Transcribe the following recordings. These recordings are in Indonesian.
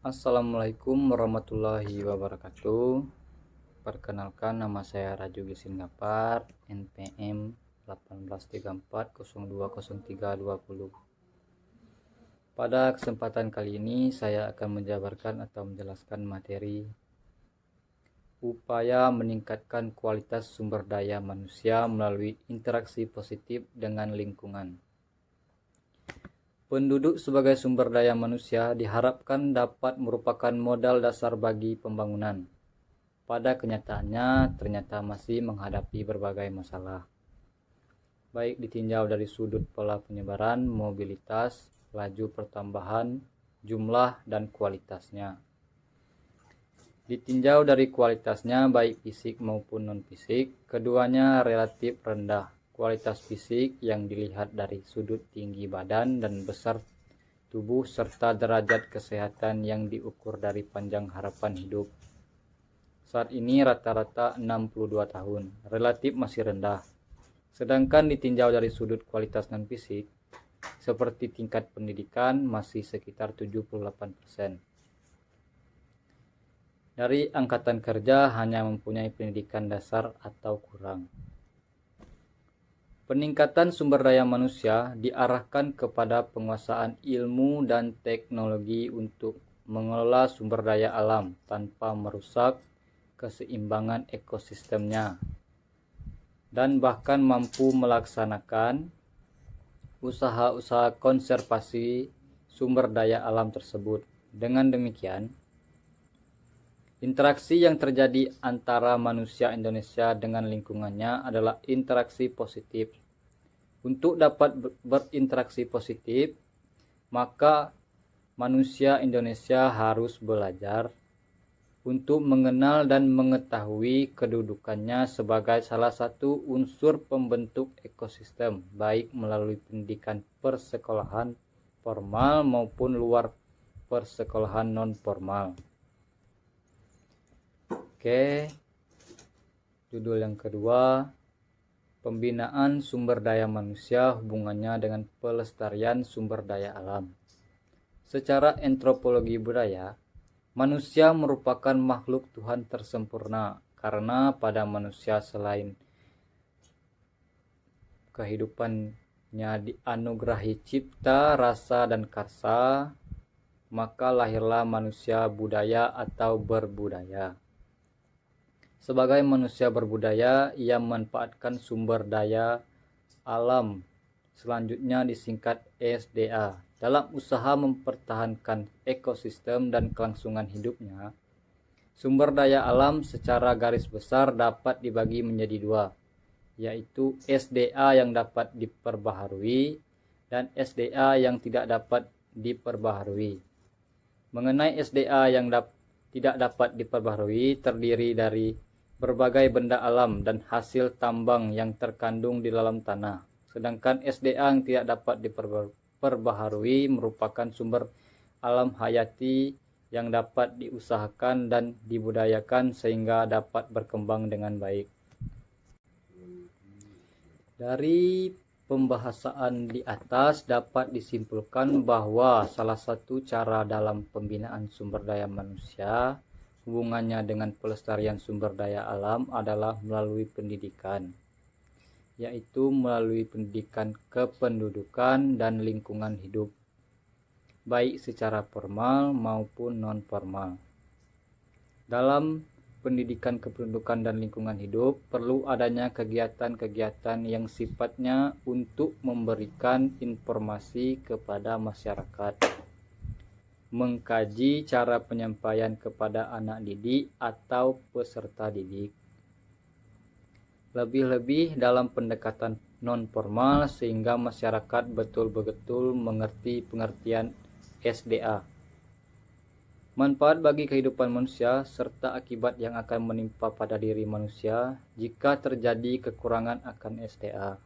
Assalamualaikum warahmatullahi wabarakatuh. Perkenalkan, nama saya Raju Gisin Gapar, NPM 1834020320. Pada kesempatan kali ini saya akan menjabarkan atau menjelaskan materi upaya meningkatkan kualitas sumber daya manusia melalui interaksi positif dengan lingkungan. Penduduk sebagai sumber daya manusia diharapkan dapat merupakan modal dasar bagi pembangunan. Pada kenyataannya, ternyata masih menghadapi berbagai masalah, baik ditinjau dari sudut pola penyebaran, mobilitas, laju pertambahan, jumlah, dan kualitasnya. Ditinjau dari kualitasnya, baik fisik maupun non-fisik, keduanya relatif rendah. Kualitas fisik yang dilihat dari sudut tinggi badan dan besar tubuh serta derajat kesehatan yang diukur dari panjang harapan hidup. Saat ini rata-rata 62 tahun, relatif masih rendah. Sedangkan ditinjau dari sudut kualitas non-fisik, seperti tingkat pendidikan, masih sekitar 78%. Dari angkatan kerja hanya mempunyai pendidikan dasar atau kurang. Peningkatan sumber daya manusia diarahkan kepada penguasaan ilmu dan teknologi untuk mengelola sumber daya alam tanpa merusak keseimbangan ekosistemnya, dan bahkan mampu melaksanakan usaha-usaha konservasi sumber daya alam tersebut. Dengan demikian, interaksi yang terjadi antara manusia Indonesia dengan lingkungannya adalah interaksi positif. Untuk dapat berinteraksi positif, maka manusia Indonesia harus belajar untuk mengenal dan mengetahui kedudukannya sebagai salah satu unsur pembentuk ekosistem, baik melalui pendidikan persekolahan formal maupun luar persekolahan non-formal. Oke, judul yang kedua, pembinaan sumber daya manusia hubungannya dengan pelestarian sumber daya alam. Secara antropologi budaya, manusia merupakan makhluk Tuhan tersempurna karena pada manusia selain kehidupannya dianugerahi cipta, rasa, dan karsa, maka lahirlah manusia budaya atau berbudaya. Sebagai manusia berbudaya, ia memanfaatkan sumber daya alam, selanjutnya disingkat SDA, dalam usaha mempertahankan ekosistem dan kelangsungan hidupnya. Sumber daya alam secara garis besar dapat dibagi menjadi dua, yaitu SDA yang dapat diperbaharui dan SDA yang tidak dapat diperbaharui. Mengenai SDA yang tidak dapat diperbaharui, terdiri dari berbagai benda alam dan hasil tambang yang terkandung di dalam tanah. Sedangkan SDA yang tidak dapat diperbaharui merupakan sumber alam hayati yang dapat diusahakan dan dibudayakan sehingga dapat berkembang dengan baik. Dari pembahasan di atas dapat disimpulkan bahwa salah satu cara dalam pembinaan sumber daya manusia hubungannya dengan pelestarian sumber daya alam adalah melalui pendidikan, yaitu melalui pendidikan kependudukan dan lingkungan hidup, baik secara formal maupun non-formal. Dalam pendidikan kependudukan dan lingkungan hidup, perlu adanya kegiatan-kegiatan yang sifatnya untuk memberikan informasi kepada masyarakat, mengkaji cara penyampaian kepada anak didik atau peserta didik, lebih-lebih dalam pendekatan non-formal sehingga masyarakat betul-betul mengerti pengertian SDA, manfaat bagi kehidupan manusia, serta akibat yang akan menimpa pada diri manusia jika terjadi kekurangan akan SDA.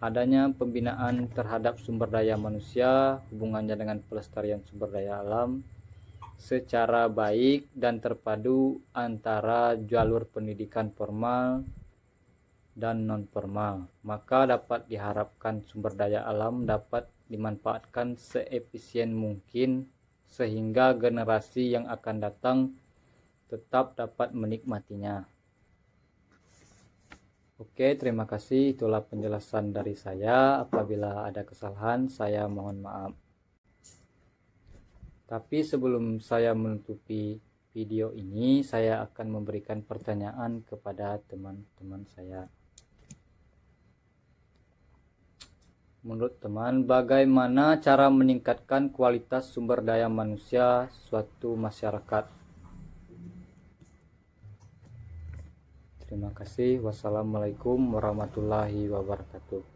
Adanya pembinaan terhadap sumber daya manusia hubungannya dengan pelestarian sumber daya alam secara baik dan terpadu antara jalur pendidikan formal dan non-formal, maka dapat diharapkan sumber daya alam dapat dimanfaatkan seefisien mungkin sehingga generasi yang akan datang tetap dapat menikmatinya. Oke, terima kasih. Itulah penjelasan dari saya. Apabila ada kesalahan, saya mohon maaf. Tapi sebelum saya menutupi video ini, saya akan memberikan pertanyaan kepada teman-teman saya. Menurut teman, bagaimana cara meningkatkan kualitas sumber daya manusia suatu masyarakat? Terima kasih. Wassalamualaikum warahmatullahi wabarakatuh.